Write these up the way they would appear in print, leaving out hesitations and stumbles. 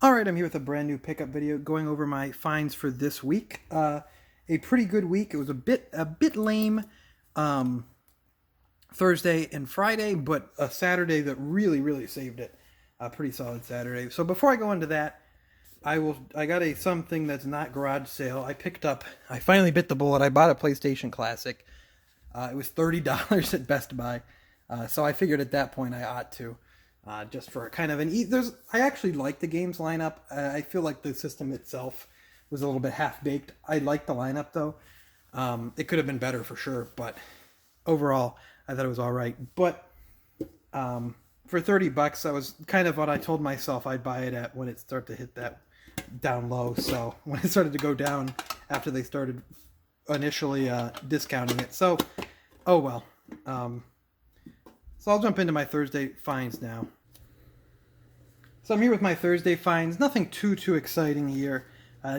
Alright, I'm here with a brand new pickup video going over my finds for this week. A pretty good week. It was a bit lame Thursday and Friday, but a Saturday that really saved it. A pretty solid Saturday. So before I go into that, I got something that's not garage sale. I finally bit the bullet. I bought a PlayStation Classic. It was $30 at Best Buy. So I figured at that point I ought to. Just for kind of I actually like the games lineup. I feel like the system itself was a little bit half baked. I like the lineup though. It could have been better for sure, but overall I thought it was all right. But for $30, that was kind of what I told myself I'd buy it at when it started to hit that down low. So when it started to go down after they started initially discounting it. So oh well. So I'll jump into my Thursday finds now. So I'm here with my Thursday finds. Nothing too exciting here.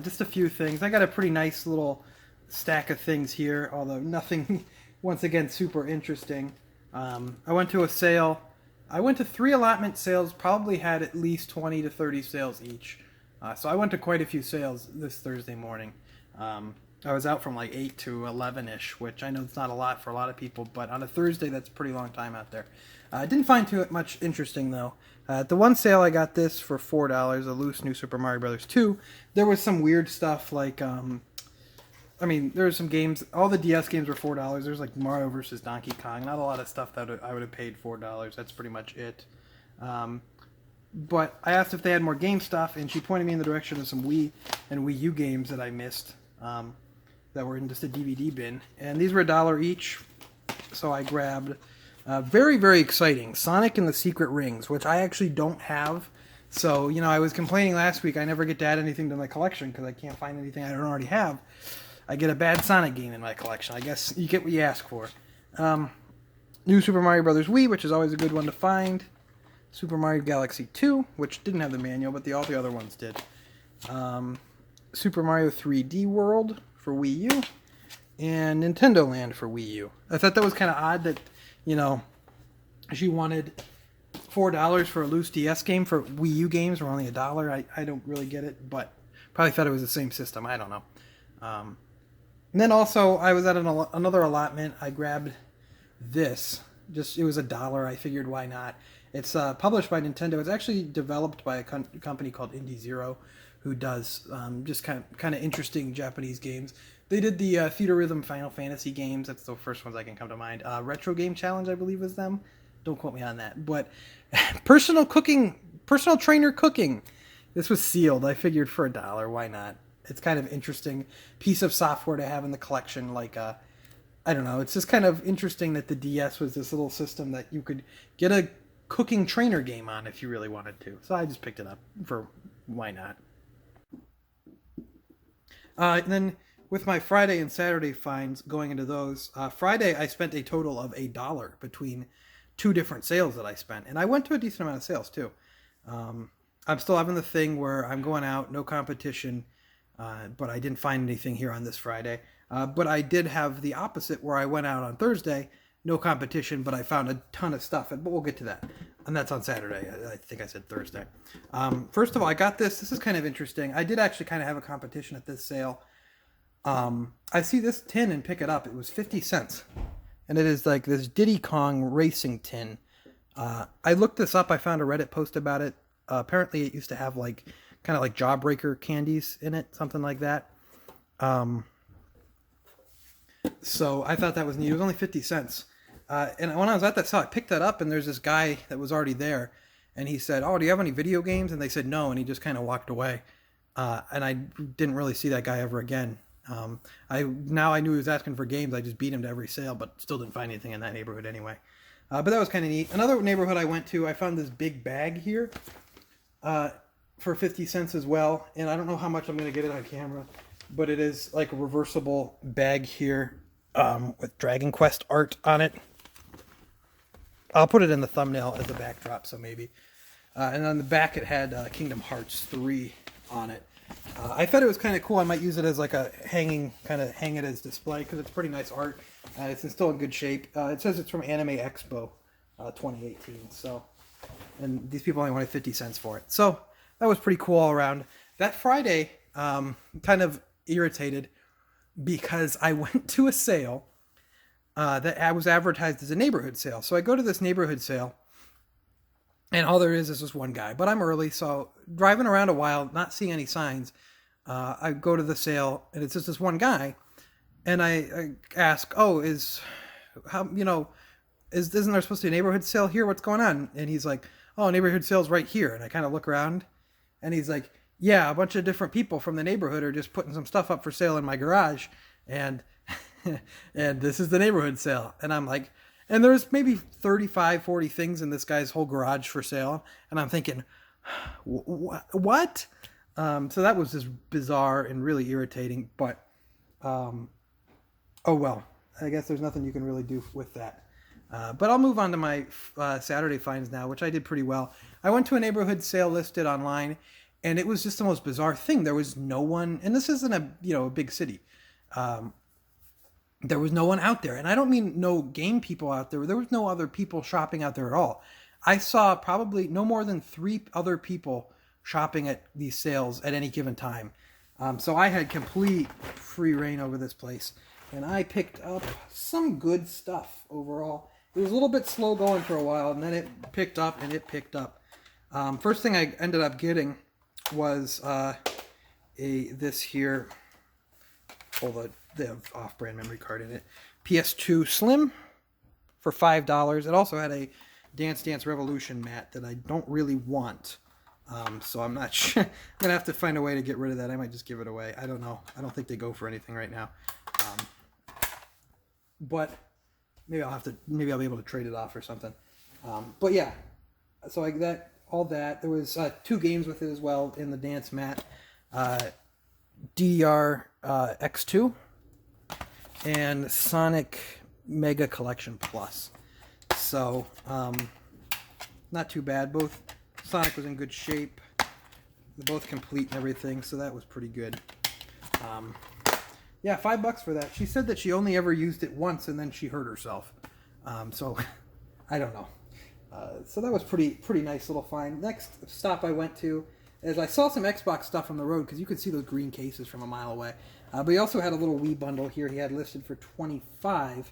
Just a few things. I got a pretty nice little stack of things here, although nothing, once again, super interesting. I went to a sale. I went to 3 allotment sales, probably had at least 20 to 30 sales each. So I went to quite a few sales this Thursday morning. I was out from like 8 to 11-ish, which I know it's not a lot for a lot of people, but on a Thursday, that's a pretty long time out there. I didn't find too much interesting, though. At the one sale, I got this for $4, a loose new Super Mario Bros. 2. There was some weird stuff like, I mean, there were some games, all the DS games were $4. There's like Mario vs. Donkey Kong, not a lot of stuff that I would have paid $4. That's pretty much it. But I asked if they had more game stuff, and she pointed me in the direction of some Wii and Wii U games that I missed. That were in just a DVD bin, and these were $1 each, so I grabbed very exciting Sonic and the Secret Rings, which I actually don't have. So I was complaining last week I never get to add anything to my collection because I can't find anything I don't already have. I get a bad Sonic game in my collection. I guess you get what you ask for. New Super Mario Bros. Wii, which is always a good one to find. Super Mario Galaxy 2, which didn't have the manual, but all the other ones did. Super Mario 3D World for Wii U, and Nintendo Land for Wii U. I thought that was kind of odd that, she wanted $4 for a loose DS game for Wii U games were only $1. I don't really get it, but probably thought it was the same system. I don't know. And then also, I was at another allotment. I grabbed this. It was $1. I figured, why not? It's published by Nintendo. It's actually developed by a company called Indie Zero, who does just kind of interesting Japanese games. They did the Theater Rhythm Final Fantasy games. That's the first ones I can come to mind. Retro Game Challenge, I believe, was them. Don't quote me on that. But personal trainer cooking. This was sealed. I figured for $1. Why not? It's kind of interesting piece of software to have in the collection. Like, I don't know. It's just kind of interesting that the DS was this little system that you could get a cooking trainer game on if you really wanted to. So I just picked it up for why not. And then with my Friday and Saturday finds going into those, Friday I spent a total of $1 between 2 different sales that I spent. And I went to a decent amount of sales too. I'm still having the thing where I'm going out, no competition, but I didn't find anything here on this Friday. But I did have the opposite where I went out on Thursday, no competition, but I found a ton of stuff. But we'll get to that. And that's on Saturday. I think I said Thursday. First of all, I got this. This is kind of interesting. I did actually kind of have a competition at this sale. I see this tin and pick it up. It was 50 cents. And it is like this Diddy Kong racing tin. I looked this up. I found a Reddit post about it. Apparently it used to have like kind of like Jawbreaker candies in it. Something like that. So I thought that was neat. It was only 50 cents. And when I was at that sale, I picked that up, and there's this guy that was already there, and he said, "Oh, do you have any video games?" And they said no, and he just kind of walked away. And I didn't really see that guy ever again. I knew he was asking for games. I just beat him to every sale, but still didn't find anything in that neighborhood anyway. But that was kind of neat. Another neighborhood I went to, I found this big bag here for 50 cents as well. And I don't know how much I'm going to get it on camera, but it is like a reversible bag here with Dragon Quest art on it. I'll put it in the thumbnail as a backdrop, so maybe. And on the back it had Kingdom Hearts 3 on it. I thought it was kind of cool. I might use it as like a hang it as display because it's pretty nice art. It's still in good shape. It says it's from Anime Expo 2018. So, and these people only wanted 50 cents for it. So that was pretty cool all around. That Friday, kind of irritated because I went to a sale that was advertised as a neighborhood sale. So I go to this neighborhood sale, and all there is this one guy. But I'm early, so driving around a while, not seeing any signs. I go to the sale, and it's just this one guy, and I ask, "Oh, isn't there supposed to be a neighborhood sale here? What's going on?" And he's like, "Oh, neighborhood sale's right here." And I kind of look around, and he's like, "Yeah, a bunch of different people from the neighborhood are just putting some stuff up for sale in my garage, and and this is the neighborhood sale." And I'm like, and there's maybe 35, 40 things in this guy's whole garage for sale, and I'm thinking, what? So that was just bizarre and really irritating, but oh well, I guess there's nothing you can really do with that. But I'll move on to my Saturday finds now, which I did pretty well. I went to a neighborhood sale listed online, and it was just the most bizarre thing. There was no one, and this isn't a big city. There was no one out there, and I don't mean no game people out there. There was no other people shopping out there at all. I saw probably no more than 3 other people shopping at these sales at any given time. So I had complete free reign over this place, and I picked up some good stuff overall. It was a little bit slow going for a while, and then it picked up, and it picked up. First thing I ended up getting was this here. The off-brand memory card in it. PS2 Slim for $5. It also had a Dance Dance Revolution mat that I don't really want. So I'm not sure. I'm going to have to find a way to get rid of that. I might just give it away. I don't know. I don't think they go for anything right now. But maybe I'll be able to trade it off or something. But yeah, so all that. There was 2 games with it as well in the dance mat. DDR X2 and Sonic Mega Collection Plus. So not too bad. Both Sonic was in good shape. They're both complete and everything, so that was pretty good. Yeah, $5 for that. She said that she only ever used it once and then she hurt herself. So I don't know. So that was pretty nice little find. Next stop I went to is I saw some Xbox stuff on the road because you could see those green cases from a mile away. But he also had a little Wii bundle here. He had listed for $25,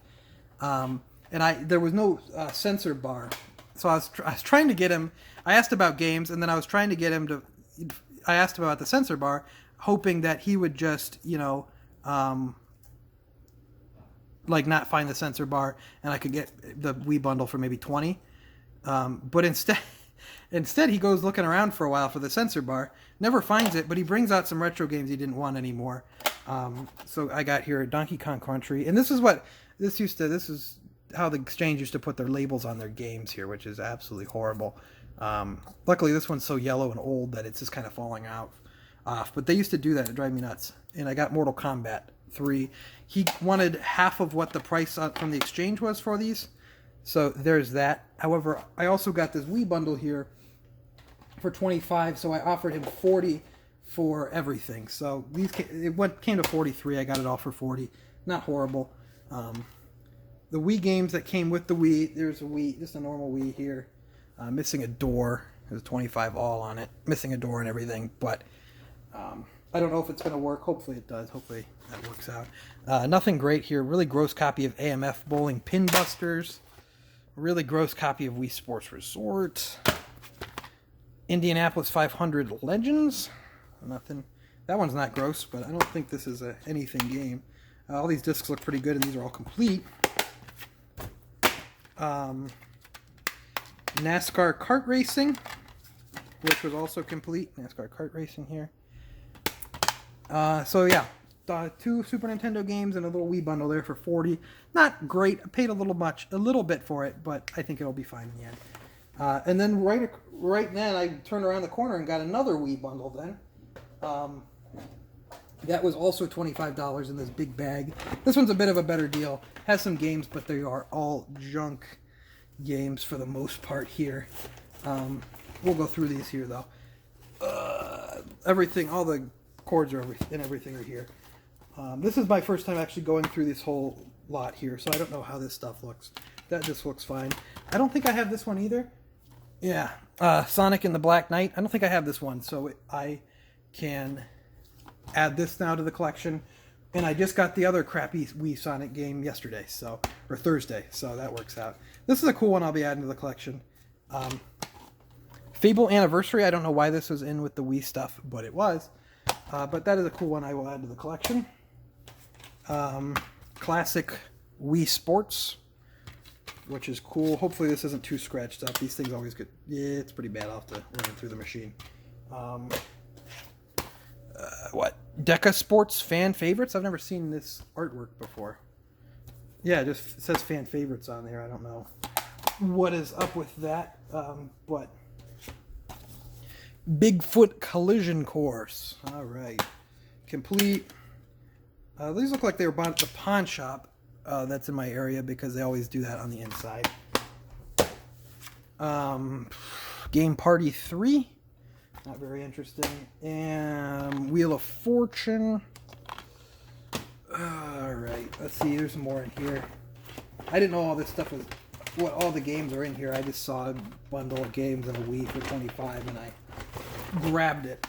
and there was no sensor bar. So I was trying to get him. I asked about games, and then I was trying to get him to. I asked about the sensor bar, hoping that he would just like not find the sensor bar, and I could get the Wii bundle for maybe $20. But instead he goes looking around for a while for the sensor bar, never finds it, but he brings out some retro games he didn't want anymore. So I got here Donkey Kong Country, and this is how the Exchange used to put their labels on their games here, which is absolutely horrible. Luckily this one's so yellow and old that it's just kind of falling off, but they used to do that. It drive me nuts. And I got Mortal Kombat 3. He wanted half of what the price from the Exchange was for these, so there's that. However, I also got this Wii bundle here for $25, so I offered him $40 for everything. So it came to $43. I got it all for $40. Not horrible. The Wii games that came with the Wii, there's a Wii, just a normal Wii here, missing a door. There's a $25 all on it, missing a door and everything. But I don't know if it's going to work. Hopefully it does. Hopefully that works out. Nothing great here. Really gross copy of AMF Bowling Pin Busters. Really gross copy of Wii Sports Resort. Indianapolis 500 Legends. Nothing. That one's not gross, but I don't think this is a anything game. All these discs look pretty good, and these are all complete. NASCAR Kart Racing, which was also complete. NASCAR Kart Racing here. So yeah, 2 Super Nintendo games and a little Wii bundle there for $40. Not great. I paid a little bit for it, but I think it'll be fine in the end. And then right then I turned around the corner and got another Wii bundle then. That was also $25 in this big bag. This one's a bit of a better deal. Has some games, but they are all junk games for the most part here. We'll go through these here though. Everything, all the cords are everything are here. This is my first time actually going through this whole lot here, so I don't know how this stuff looks. This looks fine. I don't think I have this one either. Yeah, Sonic and the Black Knight. I don't think I have this one, so I can add this now to the collection. And I just got the other crappy Wii Sonic game yesterday, or Thursday, so that works out. This is a cool one I'll be adding to the collection. Fable Anniversary, I don't know why this was in with the Wii stuff, but it was. But that is a cool one I will add to the collection. Classic Wii Sports, which is cool. Hopefully this isn't too scratched up. These things always get... Yeah, it's pretty bad. I'll have to run it through the machine. What? Deca Sports Fan Favorites? I've never seen this artwork before. Yeah, it just says Fan Favorites on there. I don't know what is up with that. But Bigfoot Collision Course. All right. Complete. These look like they were bought at the pawn shop that's in my area because they always do that on the inside. Game Party 3. Not very interesting. And Wheel of Fortune. Alright, let's see, there's some more in here. I didn't know all this stuff was, what all the games are in here. I just saw a bundle of games and a Wii for $25 and I grabbed it.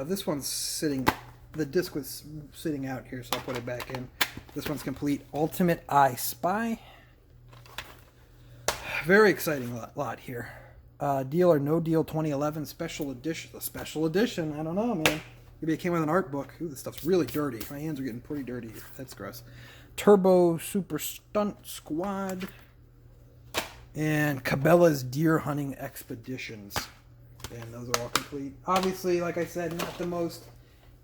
This one's sitting, the disc was sitting out here, so I'll put it back in. This one's complete. Ultimate I Spy. Very exciting lot here. Deal or No Deal 2011 Special Edition. A special edition? I don't know, man. Maybe it came with an art book. Ooh, this stuff's really dirty. My hands are getting pretty dirty here. That's gross. Turbo Super Stunt Squad. And Cabela's Deer Hunting Expeditions. And those are all complete. Obviously, like I said, not the most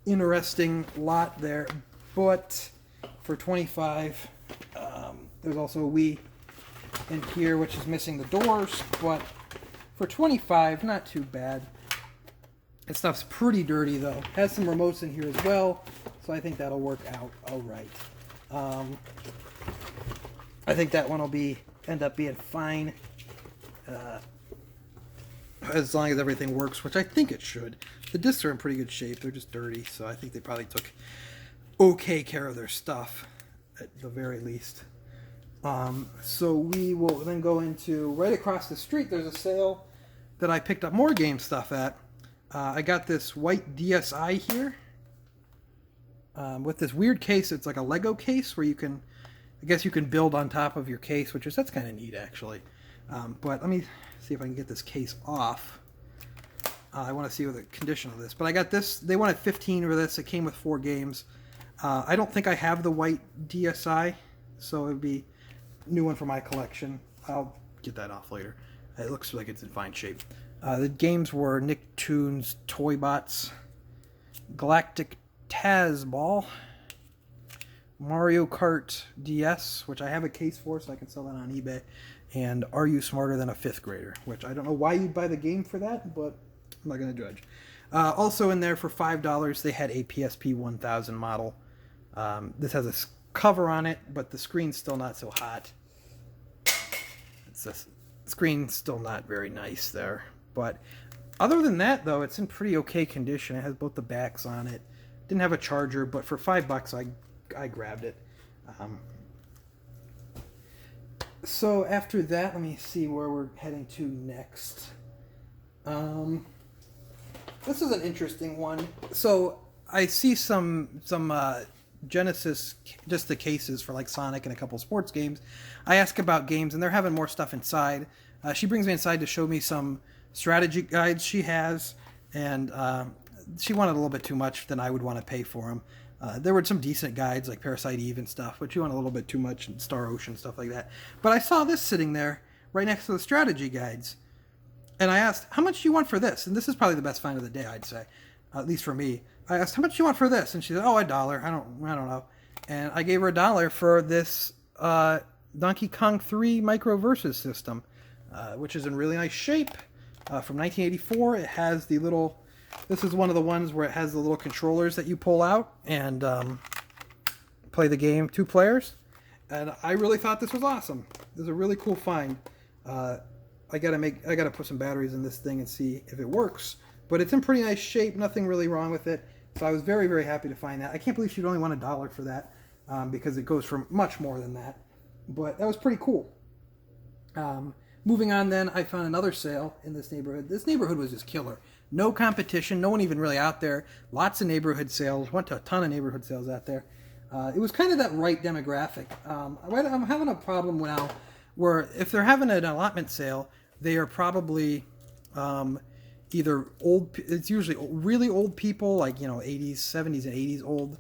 interesting lot there. But for $25, there's also a Wii in here, which is missing the doors. But for $25, not too bad. This stuff's pretty dirty, though. Has some remotes in here as well, so I think that'll work out all right. I think that one will end up being fine, as long as everything works, which I think it should. The discs are in pretty good shape. They're just dirty, so I think they probably took okay care of their stuff, at the very least. So we will then go into, right across the street, there's a sale that I picked up more game stuff at. I got this white DSi here with this weird case. It's like a Lego case where you can, I guess you can build on top of your case, that's kind of neat actually. But let me see if I can get this case off. I want to see what the condition of this. But I got this. They wanted $15 for this. It came with 4 games. I don't think I have the white DSi, so it would be a new one for my collection. I'll get that off later. It looks like it's in fine shape. The games were Nicktoons Toy Bots, Galactic Tazball, Mario Kart DS, which I have a case for, so I can sell that on eBay, and Are You Smarter Than a 5th Grader, which I don't know why you'd buy the game for that, but I'm not going to judge. Also in there for $5, they had a PSP 1000 model. This has a cover on it, but the screen's still not so hot. It's a screen's still not very nice there. But other than that, though, it's in pretty okay condition. It has both the backs on it. Didn't have a charger, but for $5, I grabbed it. So after that, let me see where we're heading to next. This is an interesting one. So I see some Genesis, just the cases for like Sonic and a couple sports games. I ask about games, and they're having more stuff inside. She brings me inside to show me some strategy guides she has, and she wanted a little bit too much than I would want to pay for them. There were some decent guides like Parasite Eve and stuff, but she wanted a little bit too much, and Star Ocean, stuff like that. But I saw this sitting there right next to the strategy guides, and I asked, how much do you want for this? And this is probably the best find of the day, I'd say, at least for me. I asked, how much do you want for this? And she said, oh, $1. I don't know. And I gave her $1 for this Donkey Kong 3 Micro Versus system, which is in really nice shape. From 1984, it has the little... This is one of the ones where it has the little controllers that you pull out and play the game 2 players. And I really thought this was awesome. This is a really cool find. I gotta put some batteries in this thing and see if it works. But it's in pretty nice shape. Nothing really wrong with it. So I was very, very happy to find that. I can't believe she'd only want $1 for that because it goes for much more than that. But that was pretty cool. Moving on then, I found another sale in this neighborhood. This neighborhood was just killer. No competition, no one even really out there. Lots of neighborhood sales. Went to a ton of neighborhood sales out there. It was kind of that right demographic. I'm having a problem now where if they're having an allotment sale, they are probably either old, it's usually really old people, like, 80s, 70s, and 80s old.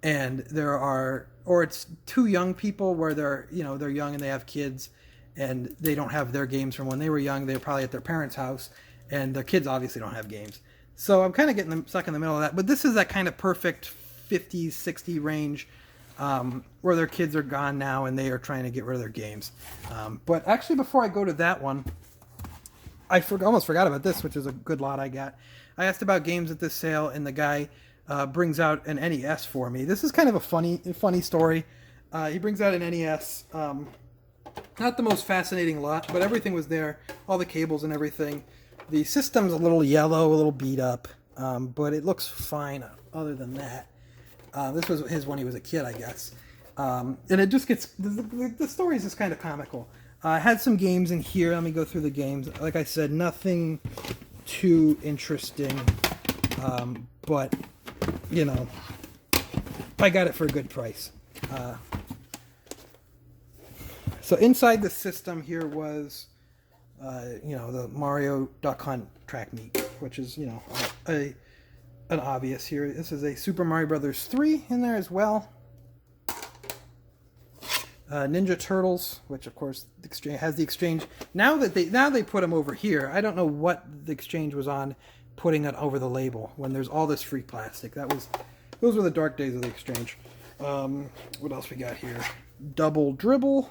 And there are, or it's too young people where they're young and they have kids and they don't have their games from when they were young. They're probably at their parents' house and their kids obviously don't have games. So I'm kind of getting stuck in the middle of that. But this is that kind of perfect 50, 60 range where their kids are gone now and they are trying to get rid of their games. But actually, before I go to that one, I almost forgot about this, which is a good lot I got. I asked about games at this sale, and the guy brings out an NES for me. This is kind of a funny story. He brings out an NES. Not the most fascinating lot, but everything was there. All the cables and everything. The system's a little yellow, a little beat up, but it looks fine other than that. This was his when he was a kid, I guess. And it just gets... The story is just kind of comical. I had some games in here. Let me go through the games. Like I said, nothing too interesting. But, I got it for a good price. So inside the system here was, the Mario Duck Hunt track meet, which is, an obvious here. This is a Super Mario Brothers 3 in there as well. Ninja Turtles, which of course has the exchange. Now they put them over here. I don't know what the exchange was on, putting it over the label when there's all this free plastic. Those were the dark days of the exchange. What else we got here? Double Dribble,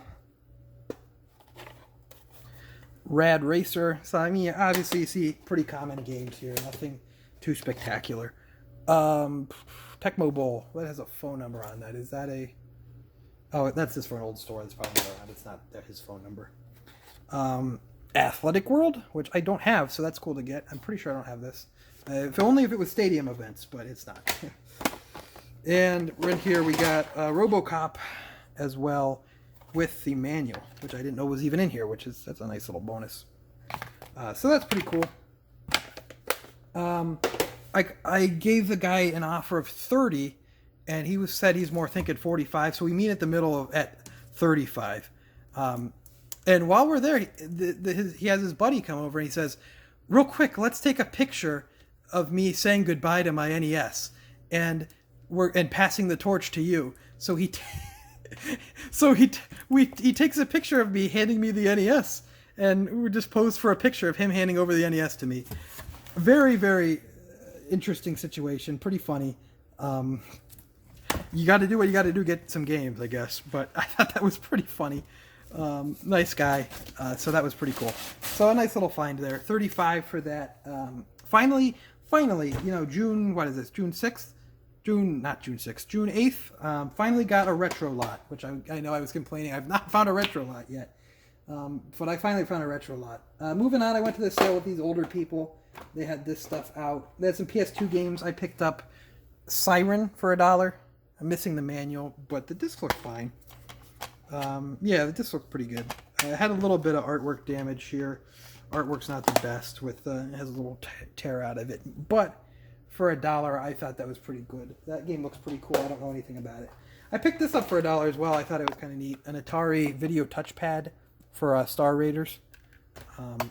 Rad Racer. So I mean, obviously you see pretty common games here. Nothing too spectacular. Tecmo Bowl. What has a phone number on that? Is that a... Oh, that's just for an old store. That's probably not around. It's not his phone number. Athletic World, which I don't have, so that's cool to get. I'm pretty sure I don't have this. If it was stadium events, but it's not. And right here we got RoboCop as well with the manual, which I didn't know was even in here, that's a nice little bonus. So that's pretty cool. I gave the guy an offer of 30, and he said he's more thinking 45, so we meet at the middle at 35. And while we're there, he has his buddy come over and he says, "Real quick, let's take a picture of me saying goodbye to my NES, and passing the torch to you." So he takes a picture of me handing me the NES, and we just posed for a picture of him handing over the NES to me. Very, very interesting situation. Pretty funny. You got to do what you got to do, get some games, I guess. But I thought that was pretty funny. Nice guy. So that was pretty cool. So a nice little find there. 35 for that. Finally, June, what is this? June 6th? June 8th. Finally got a retro lot, which I know I was complaining. I've not found a retro lot yet. But I finally found a retro lot. Moving on, I went to the sale with these older people. They had this stuff out. They had some PS2 games. I picked up Siren for $1. I'm missing the manual, but the disc looked fine. Yeah, the disc looked pretty good. It had a little bit of artwork damage here. Artwork's not the best. It has a little tear out of it. But for $1, I thought that was pretty good. That game looks pretty cool. I don't know anything about it. I picked this up for $1 as well. I thought it was kind of neat. An Atari video touchpad for Star Raiders.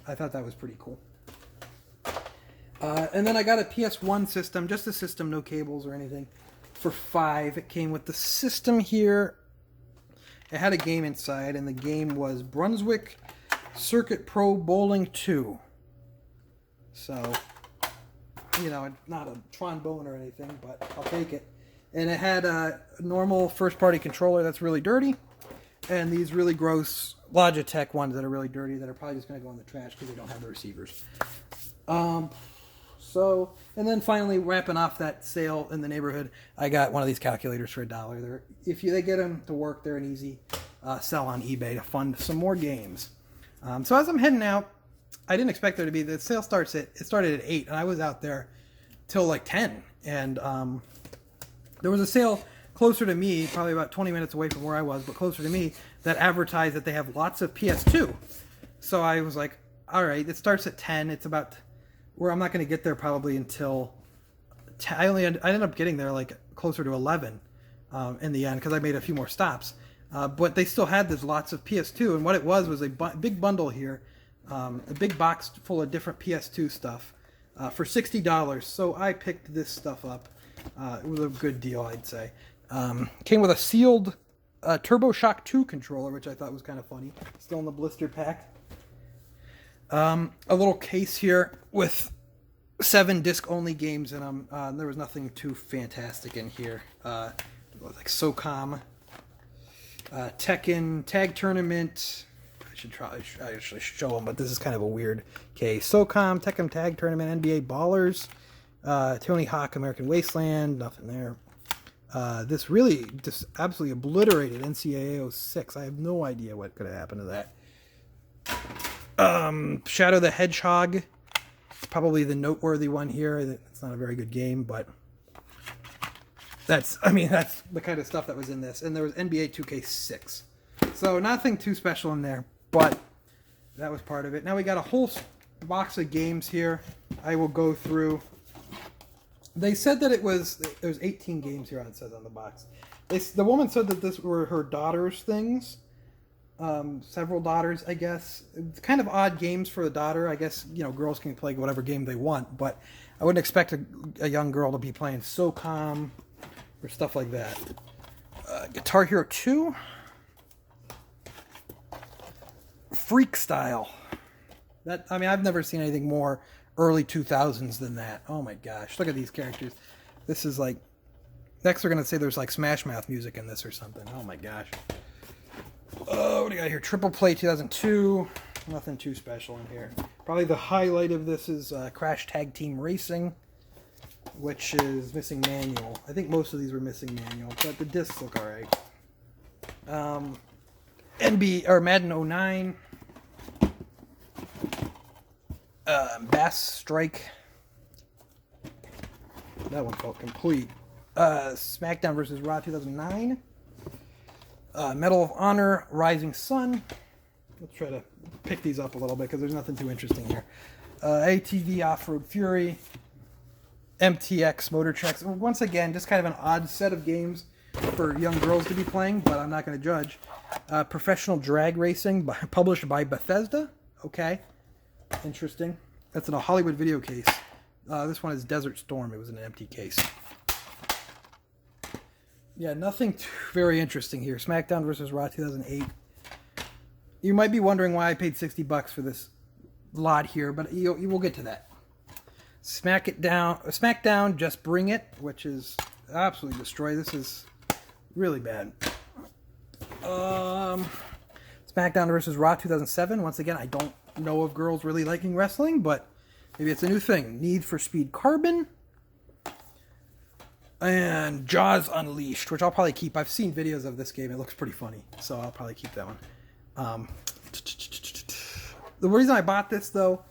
I thought that was pretty cool. And then I got a PS1 system, just a system, no cables or anything, for $5. It came with the system here. It had a game inside, and the game was Brunswick Circuit Pro Bowling 2. So, not a trombone or anything, but I'll take it. And it had a normal first-party controller that's really dirty, and these really gross Logitech ones that are really dirty that are probably just going to go in the trash because they don't have the receivers. And then finally, wrapping off that sale in the neighborhood, I got one of these calculators for $1. They get them to work, they're an easy sell on eBay to fund some more games. So as I'm heading out, I didn't expect there to be, the sale started at 8, and I was out there till like 10. And there was a sale closer to me, probably about 20 minutes away from where I was, but closer to me, that advertised that they have lots of PS2. So I was like, all right, it starts at 10. It's about where I'm not going to get there probably until 10. I ended up getting there like closer to 11 in the end because I made a few more stops. But they still had this lots of PS2, and what it was a big bundle here, a big box full of different PS2 stuff for $60. So I picked this stuff up. It was a good deal, I'd say. Came with a sealed Turbo Shock 2 controller, which I thought was kind of funny. Still in the blister pack. A little case here with 7 disc-only games in them. There was nothing too fantastic in here. Like SOCOM, Tekken, Tag Tournament. I should show them, but this is kind of a weird case. SOCOM, Tekken Tag Tournament, NBA Ballers, Tony Hawk, American Wasteland, nothing there. This really just absolutely obliterated NCAA 06. I have no idea what could have happened to that. Shadow the Hedgehog, probably the noteworthy one here. It's not a very good game, but that's the kind of stuff that was in this. And there was NBA 2K6. So nothing too special in there, but that was part of it. Now we got a whole box of games here. I will go through. They said that there's 18 games here, it says on the box. The woman said that this were her daughter's things. Several daughters, I guess. It's kind of odd games for the daughter. I guess, girls can play whatever game they want, but I wouldn't expect a young girl to be playing SOCOM or stuff like that. Guitar Hero 2. Freak Style. I've never seen anything more early 2000s than that. Oh my gosh, look at these characters. This is like, next they're going to say there's like Smash Mouth music in this or something. Oh my gosh. What do you got here? Triple Play 2002. Nothing too special in here. Probably the highlight of this is Crash Tag Team Racing, which is missing manual. I think most of these were missing manual, but the discs look alright. Madden 09. Bass Strike. That one felt complete. SmackDown vs. Raw 2009. Medal of Honor, Rising Sun. Let's try to pick these up a little bit because there's nothing too interesting here. ATV Off-Road Fury. MTX Motor Tracks. Once again, just kind of an odd set of games for young girls to be playing, but I'm not going to judge. Professional Drag Racing, published by Bethesda. Okay. Interesting. That's in a Hollywood video case. This one is Desert Storm. It was in an empty case. Yeah, nothing too very interesting here. SmackDown vs. Raw 2008. You might be wondering why I paid $60 for this lot here, but you will get to that. SmackDown, Just Bring It, which is absolutely destroyed. This is really bad. SmackDown vs. Raw 2007. Once again, I don't know of girls really liking wrestling, but maybe it's a new thing. Need for Speed Carbon. And Jaws Unleashed, which I'll probably keep. I've seen videos of this game. It looks pretty funny, so I'll probably keep that one. The reason I bought this, though,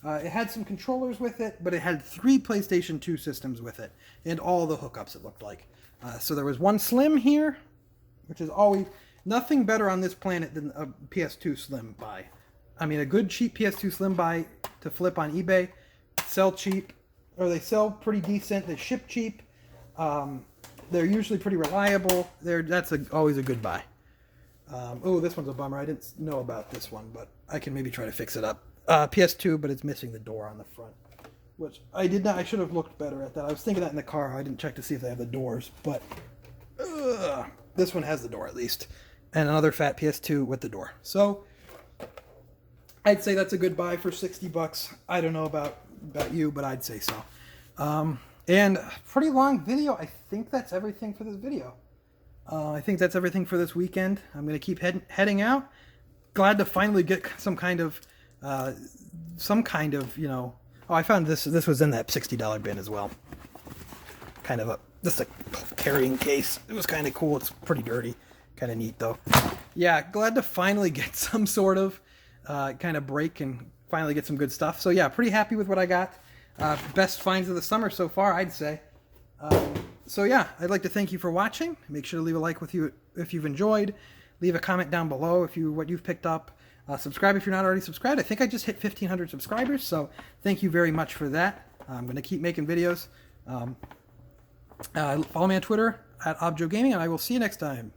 it had some controllers with it, but it had 3 PlayStation 2 systems with it, and all the hookups, it looked like. So there was one Slim here, which is always nothing better on this planet than a PS2 Slim buy. I mean, a good cheap PS2 Slim buy to flip on eBay, sell cheap, or they sell pretty decent, they ship cheap. They're usually pretty reliable. That's always a good buy. Oh, this one's a bummer. I didn't know about this one, but I can maybe try to fix it up. PS2, but it's missing the door on the front, which I did not. I should have looked better at that. I was thinking that in the car. I didn't check to see if they have the doors, but this one has the door at least, and another fat PS2 with the door. So I'd say that's a good buy for $60. I don't know about you, but I'd say so. And pretty long video. I think that's everything for this video. I think that's everything for this weekend. I'm going to keep heading out. Glad to finally get some kind of, Oh, I found this was in that $60 bin as well. Kind of just a carrying case. It was kind of cool. It's pretty dirty. Kind of neat, though. Yeah, glad to finally get some sort of kind of break and finally get some good stuff. So, yeah, pretty happy with what I got. Best finds of the summer so far, I'd say. So yeah, I'd like to thank you for watching. Make sure to leave a like if you've enjoyed. Leave a comment down below what you've picked up. Subscribe if you're not already subscribed. I think I just hit 1,500 subscribers, so thank you very much for that. I'm going to keep making videos. Follow me on Twitter at ObjoGaming, and I will see you next time.